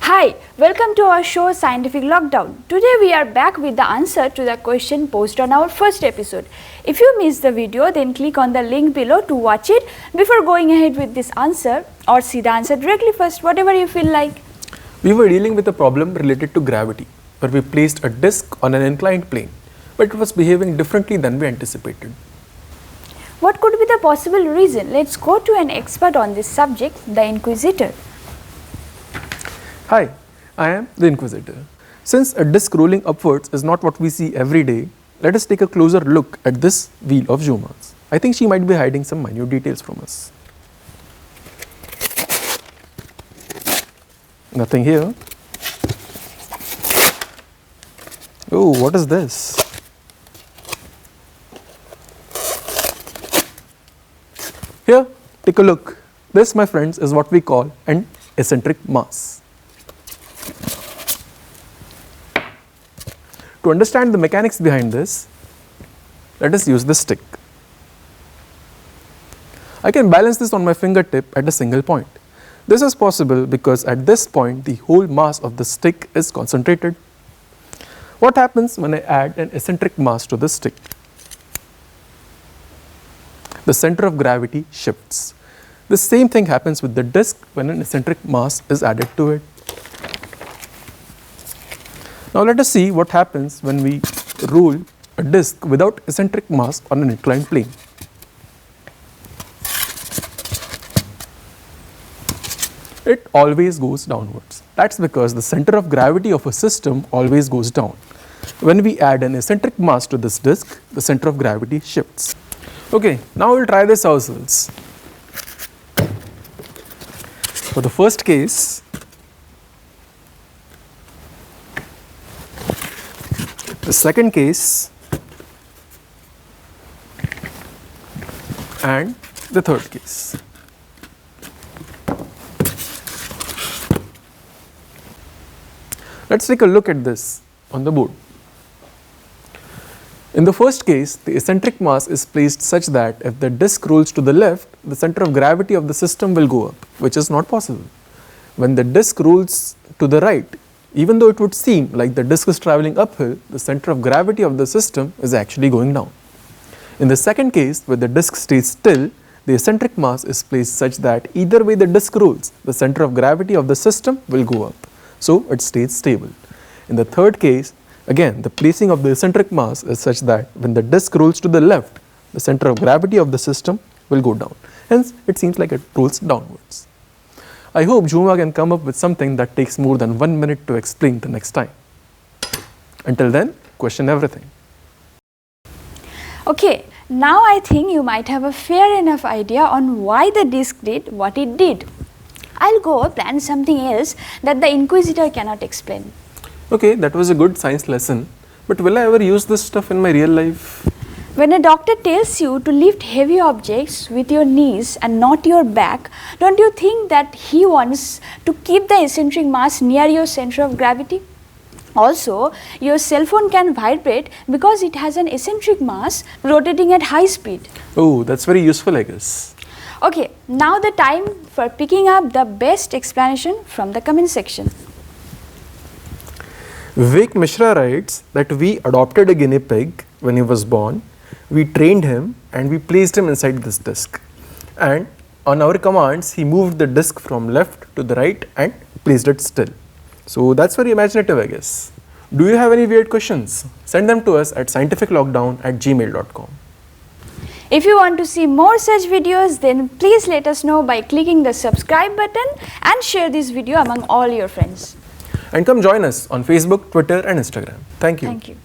Hi, welcome to our show Scientific Lockdown. Today we are back with the answer to the question posed on our first episode. If you missed the video, then click on the link below to watch it before going ahead with this answer, or see the answer directly first, whatever you feel like. We were dealing with a problem related to gravity, where we placed a disk on an inclined plane, but it was behaving differently than we anticipated. What could be the possible reason? Let's go to an expert on this subject, the Inquisitor. Hi, I am the Inquisitor. Since a disk rolling upwards is not what we see every day, let us take a closer look at this wheel of Jhuma's. I think she might be hiding some minute details from us. Nothing here. Oh, what is this? Here, take a look. This, my friends, is what we call an eccentric mass. To understand the mechanics behind this, let us use this stick. I can balance this on my fingertip at a single point. This is possible because at this point the whole mass of the stick is concentrated. What happens when I add an eccentric mass to the stick? The center of gravity shifts. The same thing happens with the disk when an eccentric mass is added to it. Now let us see what happens when we roll a disk without eccentric mass on an inclined plane. It always goes downwards. That's because the center of gravity of a system always goes down. When we add an eccentric mass to this disk, the center of gravity shifts. Okay, now we'll try this ourselves. For the first case, the second case, and the third case. Let's take a look at this on the board. In the first case, the eccentric mass is placed such that if the disk rolls to the left, the center of gravity of the system will go up, which is not possible. When the disk rolls to the right, even though it would seem like the disk is traveling uphill, the center of gravity of the system is actually going down. In the second case, where the disk stays still, the eccentric mass is placed such that either way the disk rolls, the center of gravity of the system will go up. So it stays stable. In the third case, again, the placing of the eccentric mass is such that when the disk rolls to the left, the center of gravity of the system will go down. Hence, it seems like it rolls downwards. I hope Jhuma can come up with something that takes more than 1 minute to explain the next time. Until then, question everything. Okay, now I think you might have a fair enough idea on why the disk did what it did. I'll go plan something else that the Inquisitor cannot explain. Okay, that was a good science lesson, but will I ever use this stuff in my real life? When a doctor tells you to lift heavy objects with your knees and not your back, don't you think that he wants to keep the eccentric mass near your center of gravity? Also, your cell phone can vibrate because it has an eccentric mass rotating at high speed. Oh, that's very useful, I guess. Okay, now the time for picking up the best explanation from the comment section. Vivek Mishra writes that we adopted a guinea pig when he was born, we trained him and we placed him inside this disk. And on our commands, he moved the disk from left to the right and placed it still. So that's very imaginative, I guess. Do you have any weird questions? Send them to us at scientificlockdown@gmail.com. If you want to see more such videos, then please let us know by clicking the subscribe button and share this video among all your friends. And come join us on Facebook, Twitter and Instagram. Thank you. Thank you.